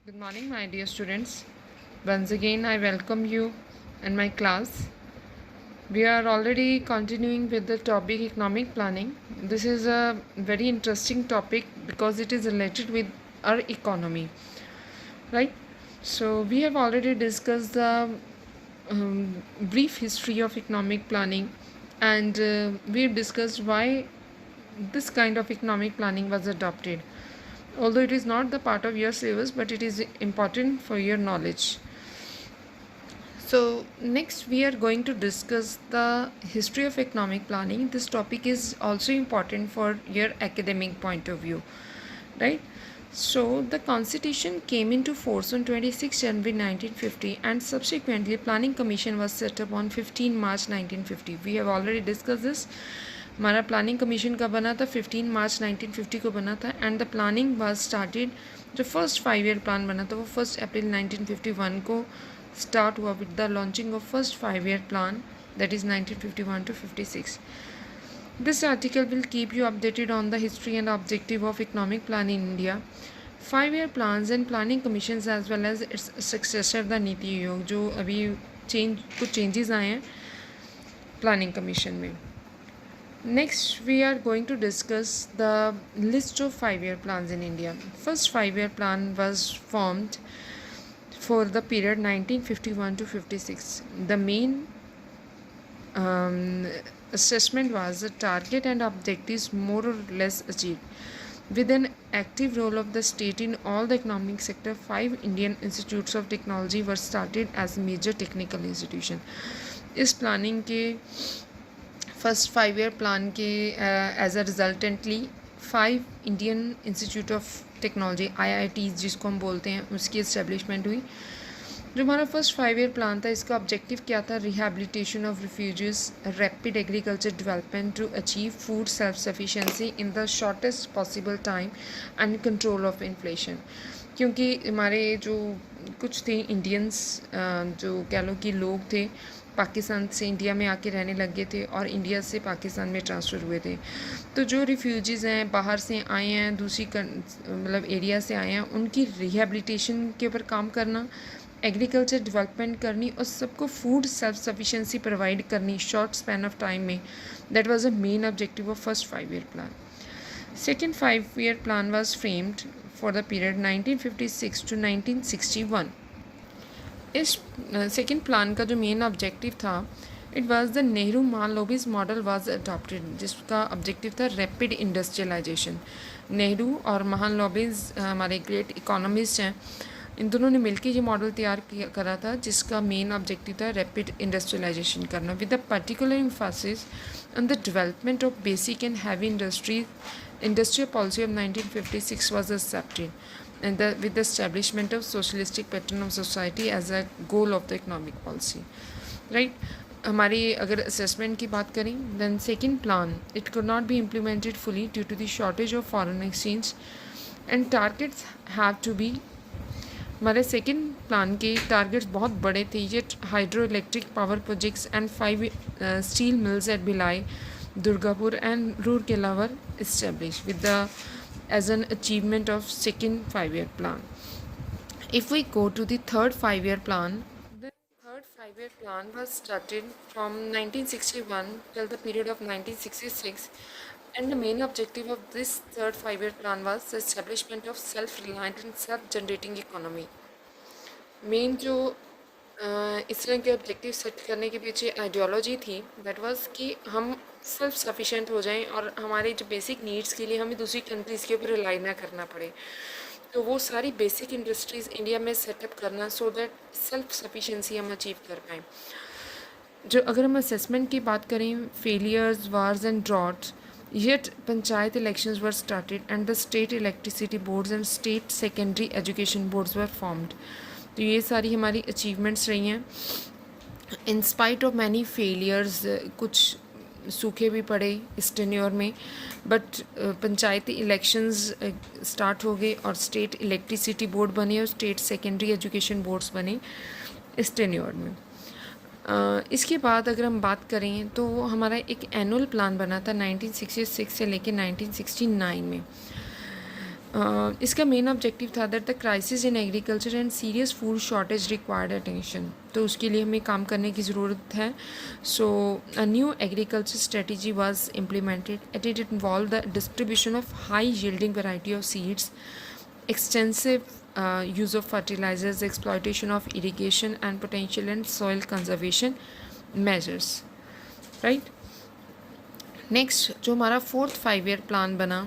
Good morning, my dear students. Once again, I welcome you in my class. We are already continuing with the topic economic planning. This is a very interesting topic because it is related with our economy, right? So, we have already discussed the brief history of economic planning, and we have discussed why this kind of economic planning was adopted, although it is not the part of your syllabus, but it is important for your knowledge. So next we are going to discuss the history of economic planning. This topic is also important for your academic point of view, right? So the constitution came into force on 26 January 1950 and subsequently planning commission was set up on 15 March 1950. We have already discussed this. हमारा planning commission कब बना था 15 मार्च 1950 को बना था and the planning was started जो first 5 year plan बना था वो 1 अप्रैल 1951 को start हुआ with the launching of first 5-year plan, that is 1951 to 56. This article will keep you updated on the history and objective of economic plan in India. 5-year plans and planning commissions as well as its successor the NITI Aayog जो अभी कुछ changes आए हैं planning commission में. Next we are going to discuss the list of 5-year plans in India. First 5-year plan was formed for the period 1951 to 56. The main assessment was the target and objectives more or less achieved. With an active role of the state in all the economic sector, 5 Indian institutes of technology were started as major technical institution. इस planning के first 5-year plan के as a resultantly 5 Indian Institute of Technology IITs जिसको हम बोलते हैं उसकी establishment हुई. जो हमारा फर्स्ट 5-year प्लान था इसका ऑब्जेक्टिव क्या था? Rehabilitation of refugees, rapid agriculture development to achieve food self sufficiency in the shortest possible time and control of inflation. क्योंकि हमारे जो कुछ थे इंडियंस जो कह लो कि लोग थे पाकिस्तान से इंडिया में आके रहने लग गए थे और इंडिया से पाकिस्तान में ट्रांसफ़र हुए थे. तो जो रिफ्यूजीज़ हैं बाहर से आए हैं दूसरी मतलब एरिया से आए हैं उनकी रिहेबिलिटेशन के ऊपर काम करना, एग्रीकल्चर डेवलपमेंट करनी और सबको फूड सेल्फ सफिशेंसी प्रोवाइड करनी शॉर्ट स्पैन ऑफ टाइम में. That was a main objective of first 5-year plan. Second 5-year plan was framed for the period 1956 to 1961. इस सेकेंड प्लान का जो मेन ऑब्जेक्टिव था it was the Nehru Mahalanobis model was adopted जिसका objective था rapid industrialisation. Nehru और महालनोबिस हमारे great economist हैं, इन दोनों ने मिलकर ये मॉडल तैयार करा था जिसका मेन ऑब्जेक्टिव था रैपिड इंडस्ट्रियलाइजेशन करना with the particular emphasis on the development of basic and heavy industry. Industrial policy of 1956 was accepted and with the establishment of socialistic pattern of society as a goal of the economic policy, right? हमारी अगर assessment की बात करें then second plan it could not be implemented fully due to the shortage of foreign exchange and targets have to be. हमारे second plan के targets बहुत बड़े थे. ये hydro electric power projects and 5 steel mills at Bhilai, Durgapur and Rourkela were established with the as an achievement of second 5-year plan. If we go to the third 5-year plan, the third 5-year plan was started from 1961 till the period of 1966, and the main objective of this third 5-year plan was the establishment of self-reliant and self-generating economy. Main जो इस तरह के objective set करने के पीछे ideology थी that was कि हम सेल्फ सफिशिएंट हो जाएं और हमारे जो बेसिक नीड्स के लिए हमें दूसरी कंट्रीज़ के ऊपर रिलाई ना करना पड़े. तो वो सारी बेसिक इंडस्ट्रीज़ इंडिया में सेटअप करना सो दैट सेल्फ सफिशिएंसी हम अचीव कर पाएँ. जो अगर हम असेसमेंट की बात करें failures wars and droughts yet panchayat elections were started and the state electricity boards and state secondary education boards were formed. तो ये सारी हमारी अचीवमेंट्स रही हैं. In spite of many failures कुछ सूखे भी पड़े इस टेन्योर में बट पंचायती इलेक्शंस स्टार्ट हो गए और स्टेट इलेक्ट्रिसिटी बोर्ड बने और स्टेट सेकेंडरी एजुकेशन बोर्ड्स बने इस टेन्योर में. इसके बाद अगर हम बात करें तो हमारा एक एनुअल प्लान बना था 1966 से लेकर 1969 में. इसका मेन ऑब्जेक्टिव था that the crisis in agriculture and serious food shortage required attention, तो उसके लिए हमें काम करने की ज़रूरत है. So a new agriculture strategy was implemented. It involve the distribution of high yielding variety of seeds, extensive use of fertilizers, exploitation of irrigation and potential and soil conservation measures. Right. Next जो हमारा 4th 5 year plan बना,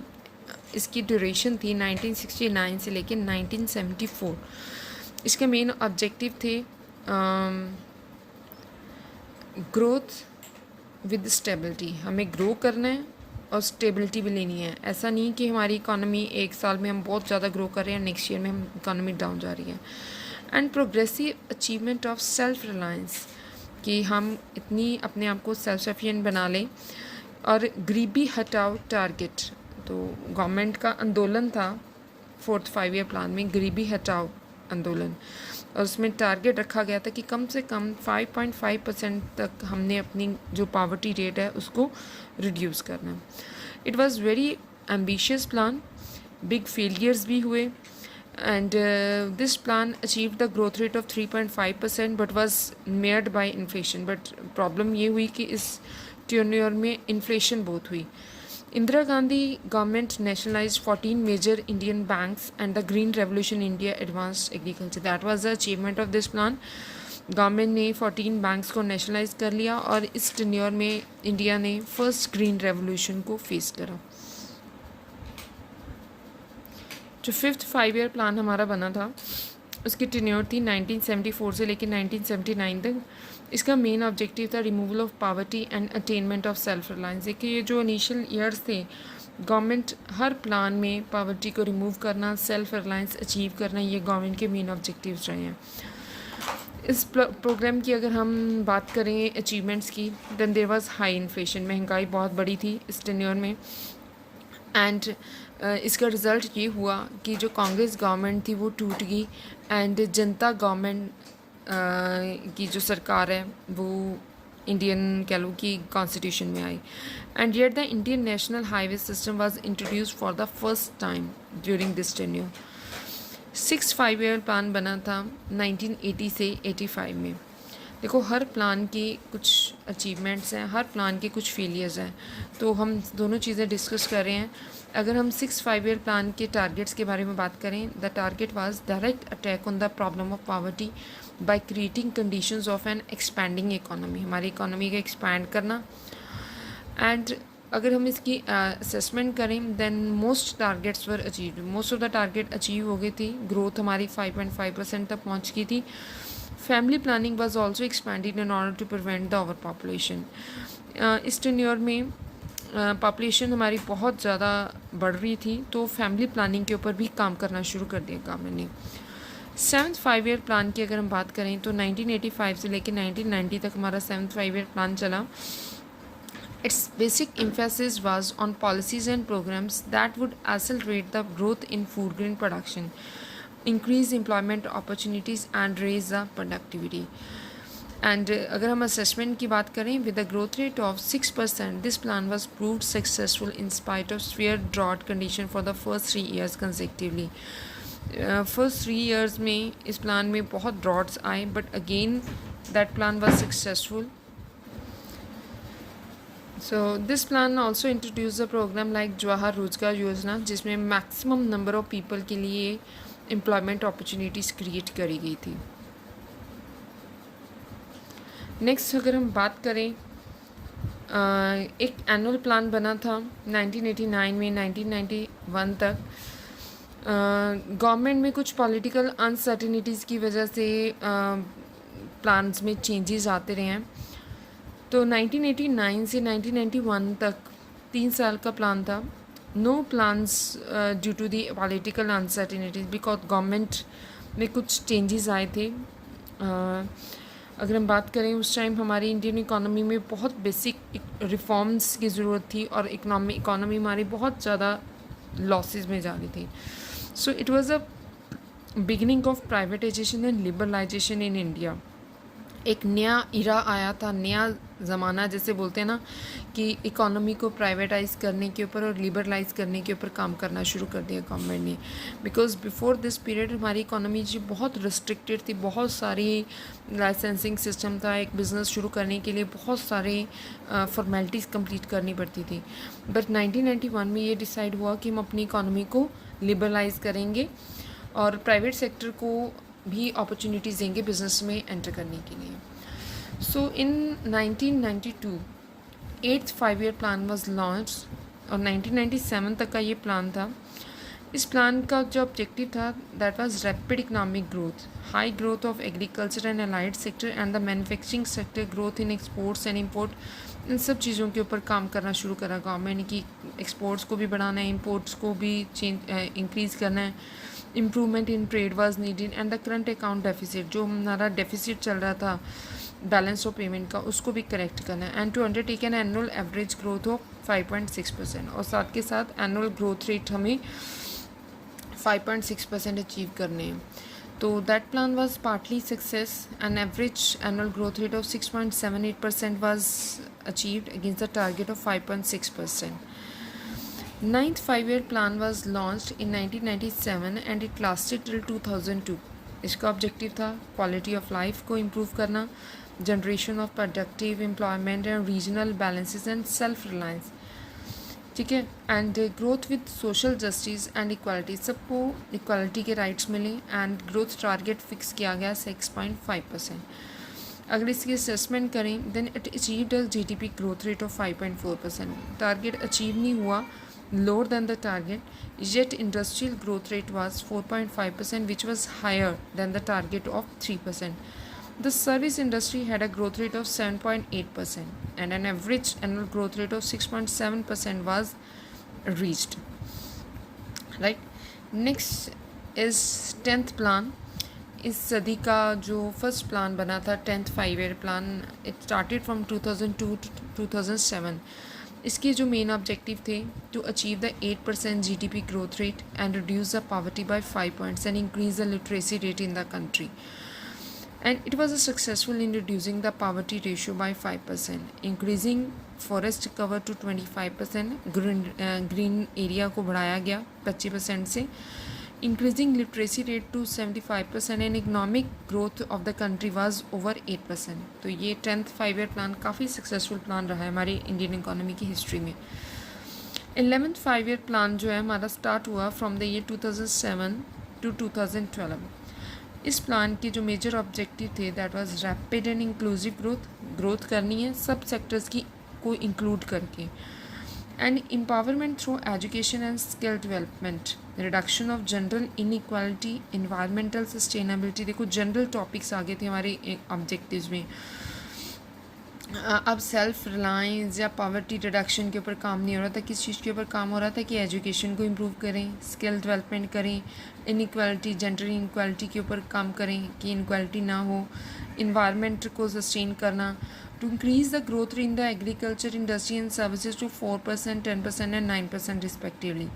इसकी duration थी 1969 से लेकर 1974. इसके main objective थे growth with stability, हमें ग्रो करना है और स्टेबिलिटी भी लेनी है. ऐसा नहीं कि हमारी इकॉनमी एक साल में हम बहुत ज़्यादा ग्रो कर रहे हैं, नेक्स्ट ईयर में हम इकॉनमी डाउन जा रही है. And progressive achievement of self reliance, कि हम इतनी अपने आप को सेल्फ सफिशिएंट बना लें. और गरीबी हटाओ टारगेट, तो गवर्नमेंट का आंदोलन था 4th 5 ईयर प्लान में, गरीबी हटाओ आंदोलन, और उसमें टारगेट रखा गया था कि कम से कम 5.5% तक हमने अपनी जो पावर्टी रेट है उसको रिड्यूस करना. It was very ambitious plan, big failures भी हुए. And this plan achieve the growth rate of 3.5% but was marred by inflation. But problem ये हुई कि इस टेन्योर में इन्फ्लेशन बहुत हुई. Indira Gandhi government nationalised 14 major Indian banks and the green revolution India advanced agriculture. That was the achievement of this plan. Government ने 14 banks को nationalise कर लिया और इस टेन्योर में इंडिया ने फर्स्ट ग्रीन रेवोल्यूशन को फेस करा. जो 5th 5 ईयर प्लान हमारा बना था, उसकी टेन्योर थी 1974 से लेकर 1979 तक. इसका मेन ऑब्जेक्टिव था removal of poverty and attainment of self reliance. देखिए, ये जो इनिशियल ईयर्स थे, गवर्नमेंट हर प्लान में पावर्टी को रिमूव करना, सेल्फ रिलायंस अचीव करना, ये गवर्नमेंट के मेन ऑब्जेक्टिव्स रहे हैं. इस प्रोग्राम की अगर हम बात करें अचीवमेंट्स की, then there was high inflation, महंगाई बहुत बड़ी थी इस टेन्योर में. एंड इसका रिज़ल्ट ये हुआ कि जो कांग्रेस गवर्नमेंट थी वो टूट गई एंड जनता गवर्नमेंट की जो सरकार है वो इंडियन कह लो कि कॉन्स्टिट्यूशन में आई. And yet the Indian national highway system was introduced for the first time during this tenure. 6th 5 year plan बना था 1980 से 85 में. देखो, हर प्लान की कुछ अचीवमेंट्स हैं, हर प्लान के कुछ फेलियर्स हैं, तो हम दोनों चीज़ें डिस्कस कर रहे हैं. अगर हम 6th 5 ईयर प्लान के टारगेट्स के बारे में बात करें, the target was direct attack on the problem of poverty by creating conditions of an expanding economy, हमारी इकोनॉमी का एक्सपैंड करना. एंड अगर हम इसकी असेसमेंट करें, then most targets were achieve, most of the target achieve हो गई थी. ग्रोथ हमारी 5.5% तक पहुंच गई थी. Family planning was also expanded in order to prevent the over population. इस टेन्योर में पॉपुलेशन हमारी बहुत ज़्यादा बढ़ रही थी, तो फैमिली प्लानिंग के ऊपर भी काम करना शुरू कर दिया गवर्नमेंट ने. 7th 5 ईयर प्लान की अगर हम बात करें तो 1985 से लेकर 1990 तक हमारा 7th 5 ईयर प्लान चला. Its basic emphasis was on policies and programs that would accelerate the growth in food grain production, increase employment opportunities and raise the productivity. And अगर हम assessment की बात करें, with a growth rate of 6%, this plan was proved successful in spite of severe drought condition for the first 3 years consecutively. First 3 years में इस plan में बहुत droughts आए, but again that plan was successful. So this plan also introduced a program like Jawahar Rozgar Yojana, जिसमें maximum number of people के लिए employment opportunities create करी गई थी. नेक्स्ट अगर हम बात करें, एक एनुअल प्लान बना था 1989 में 1991 तक. गवर्नमेंट में कुछ पॉलिटिकल अनसर्टिनिटीज़ की वजह से प्लान्स में चेंजेस आते रहे हैं. तो 1989 से 1991 तक 3 साल का प्लान था. No plans due to the political uncertainties, because government में कुछ चेंजेस आए थे. अगर हम बात करें, उस टाइम हमारी इंडियन इकोनॉमी में बहुत बेसिक रिफॉर्म्स की ज़रूरत थी और इकोनॉमी हमारी बहुत ज़्यादा लॉसेस में जा रही थी. So it was a beginning of privatisation and liberalisation in India. एक नया इरा आया था, नया ज़माना जैसे बोलते हैं ना, कि इकोनॉमी को प्राइवेटाइज़ करने के ऊपर और लिबरलाइज करने के ऊपर काम करना शुरू कर दिया गवर्नमेंट ने। बिकॉज बिफोर दिस पीरियड हमारी इकोनॉमी जी बहुत रिस्ट्रिक्टेड थी, बहुत सारी लाइसेंसिंग सिस्टम था, एक बिज़नेस शुरू करने के लिए बहुत सारे फॉर्मेलिटीज़ कंप्लीट करनी पड़ती थी। बट 1991 में ये डिसाइड हुआ कि हम अपनी इकोनॉमी को लिबरलाइज करेंगे और प्राइवेट सेक्टर को भी अपॉर्चुनिटीज़ देंगे बिज़नेस में एंटर करने के लिए। सो इन 1992 8th 5-year plan was launch और 1997 तक का ये प्लान था। इस प्लान का जो ऑब्जेक्टिव था that was rapid economic growth, high growth of agriculture and allied sector and the manufacturing sector, growth in exports and import. इन सब चीज़ों के ऊपर काम करना शुरू करा गवर्नमेंट ने कि एक्सपोर्ट्स को भी बढ़ाना है, इम्पोर्ट्स को भी इंक्रीज़ करना है। Improvement in trade was needed and the current account deficit, जो हमारा डेफिसिट चल रहा था बैलेंस ऑफ पेमेंट का, उसको भी करेक्ट करना है। And to undertake an annual average growth of 5.6%, और साथ के साथ एनुअल ग्रोथ रेट हमें 5.6% अचीव करने हैं। तो that plan was partly success, an average annual growth rate of 6.78% was achieved against the target of 5.6%. Ninth 5-year plan was launched in 1997 and it lasted till 2002. इसका objective था quality of life को improve करना, generation of productive employment and regional balances and self reliance, ठीक है, and growth with social justice and equality, सबको equality के rights मिले and growth target fix किया गया 6.5%. अगर इसकी असेसमेंट करें then it achieved a GDP growth rate of 5.4%. Target achieve नहीं हुआ, lower than the target, yet industrial growth rate was 4.5%, which was higher than the target of 3%. The service industry had a growth rate of 7.8% and an average annual growth rate of 6.7% was reached. Right? Next is 10th plan. इस सदी का जो first plan बना था 10th 5-year plan, it started from 2002 to 2007. इसके जो main objective थे to achieve the 8% GDP growth rate and reduce the poverty by 5 points and increase the literacy rate in the country, and it was successful in reducing the poverty ratio by 5%, increasing forest cover to 25%, green area को बढ़ाया गया 25% से, increasing literacy rate to 75% and economic growth of the country was over 8%. तो ये 10th 5-year plan काफ़ी successful plan रहा है हमारी इंडियन इकोनॉमी की हिस्ट्री में. 11th 5-year प्लान जो है हमारा स्टार्ट हुआ फ्रॉम द ईयर 2007 to 2012. इस प्लान के जो मेजर ऑब्जेक्टिव थे that was rapid and inclusive growth करनी है सब सेक्टर्स की को इंक्लूड करके, and empowerment through education and skill development, reduction of general inequality, environmental sustainability. देखो जनरल टॉपिक्स आगे थे हमारे ऑब्जेक्टिव्स में. अब सेल्फ रिलायंस या पॉवर्टी रिडक्शन के ऊपर काम नहीं हो रहा था, किस चीज़ के ऊपर काम हो रहा था कि एजुकेशन को इम्प्रूव करें, स्किल डेवलपमेंट करें, इनइक्वालिटी जेंडर इनइक्वालिटी के ऊपर काम करें कि इनइक्वालिटी ना हो, इन्वायरमेंट को सस्टेन करना, to increase the growth in the agriculture industry and services to 4%, 10% and 9% respectively,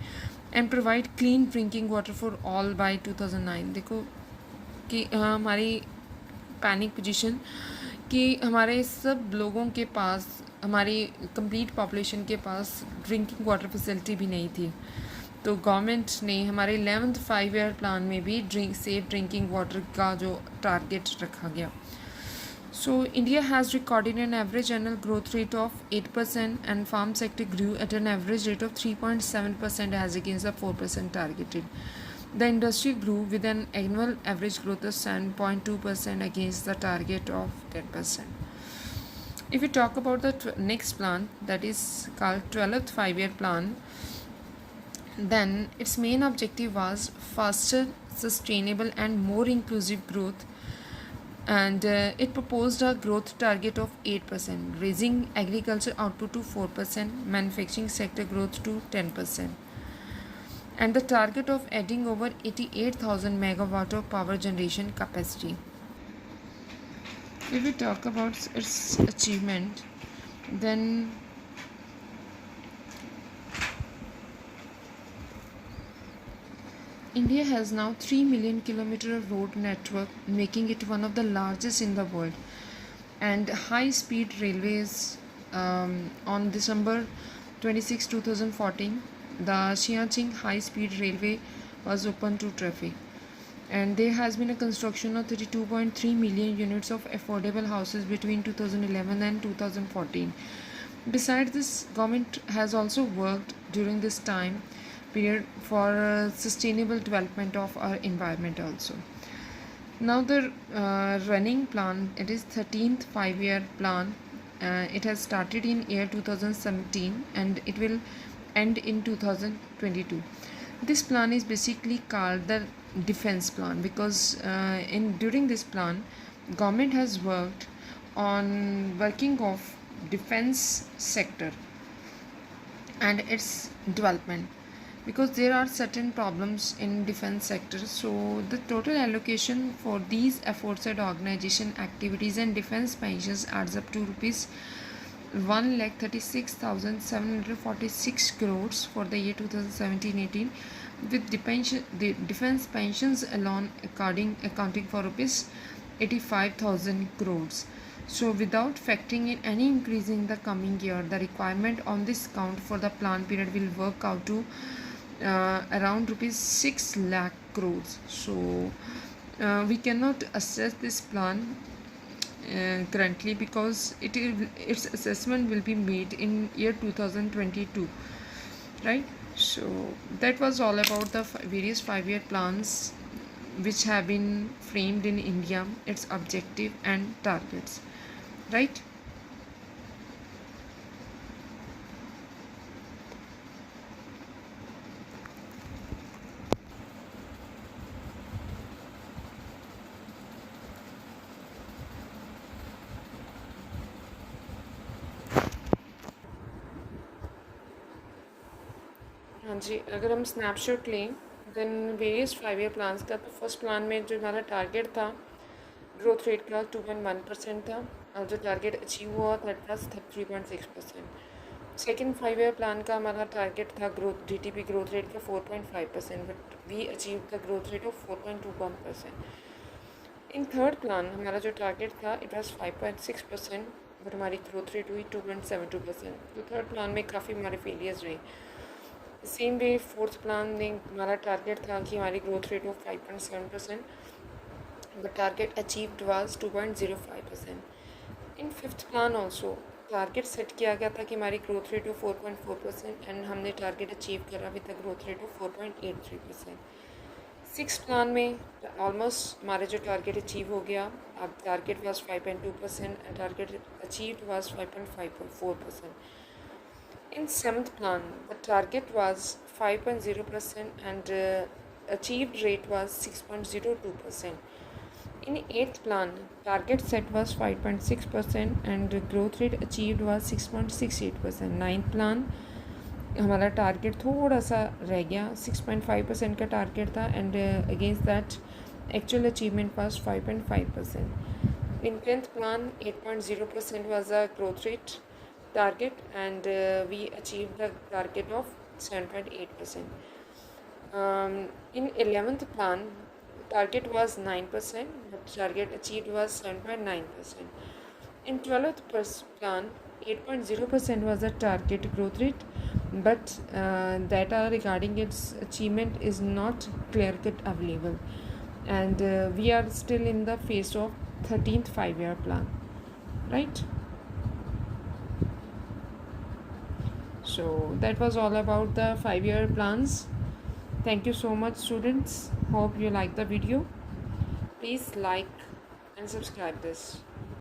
and provide clean drinking water for all by 2009. देखो कि हमारी पैनिक पोजीशन कि हमारे सब लोगों के पास, हमारी कंप्लीट पॉपुलेशन के पास ड्रिंकिंग वाटर फैसिलिटी भी नहीं थी, तो गवर्नमेंट ने हमारे 11th 5-year प्लान में भी सेफ ड्रिंकिंग वाटर का जो टारगेट रखा गया. So India has recorded an average annual growth rate of 8% and farm sector grew at an average rate of 3.7% as against the 4% targeted. The industry grew with an annual average growth of 7.2% against the target of 10%. If we talk about the next plan, that is called 12th 5-year plan, then its main objective was faster, sustainable and more inclusive growth, and it proposed a growth target of 8%, raising agriculture output to 4%, manufacturing sector growth to 10%, and the target of adding over 88,000 megawatt of power generation capacity. If we talk about its achievement, then India has now 3 million kilometer road network, making it one of the largest in the world. And high speed railways. On December 26, 2014, the Xiaqing high speed railway was open to traffic, and there has been a construction of 32.3 million units of affordable houses between 2011 and 2014. Besides this, government has also worked during this time period for sustainable development of our environment also. Now the running plan, it is 13th 5-year plan. It has started in year 2017 and it will end in 2022. This plan is basically called the defense plan because in during this plan, government has worked on working of defense sector and its development, because there are certain problems in defense sector. So the total allocation for these aforesaid organization activities and defense pensions adds up to rupees 1,36,746 crores for the year 2017-18, with the defense pensions alone accounting for rupees 85,000 crores. So without factoring in any increase in the coming year, the requirement on this count for the plan period will work out to around rupees 6 lakh crores. So we cannot assess this plan currently because its assessment will be made in year 2022, right? So that was all about the various 5-year plans which have been framed in India, its objective and targets, right? हाँ जी, अगर हम snapshot लें then various 5-year plans का, तो first plan में जो हमारा target था ग्रोथ रेट का 2.1% था और जो टारगेट अचीव हुआ that was 3.6%। Second 5-year plan का हमारा टारगेट था ग्रोथ जीडीपी ग्रोथ रेट का 4.5%, but we achieve the growth rate of 4.21%। In third plan हमारा जो टारगेट था इट वाज 5.6%, बट हमारी ग्रोथ रेट हुई 2.72%। तो थर्ड प्लान में काफ़ी हमारे फेलियर्स रहे। सेम वे फोर्थ प्लान में हमारा टारगेट था कि हमारी ग्रोथ रेट हो 5.7%, but target achieved was 2.05%। In fifth plan also target set किया गया था कि हमारी ग्रोथ रेट हो 4.4% एंड हमने टारगेट अचीव करा with the growth rate of 4.83%। Six plan में ऑलमोस्ट हमारे जो टारगेट अचीव हो गया, अब target was 5.2% and target achieved was 5.4%। In seventh plan, the target was 5.0% and achieved rate was 6.02%. In eighth plan, target set was 5.6% and growth rate achieved was 6.68%. Ninth plan, हमारा target थोड़ा सा रह गया, 6.5% का target था and against that actual achievement was 5.5%। In tenth plan 8.0% was the growth rate target and we achieved the target of 7.8%. In 11th plan, target was 9%, but target achieved was 7.9%. In 12th plan, 8.0% was the target growth rate, but data regarding its achievement is not clear-cut available, and we are still in the phase of 13th 5-year plan, right? So that was all about the 5-year plans. Thank you so much, students. Hope you like the video. Please like and subscribe this.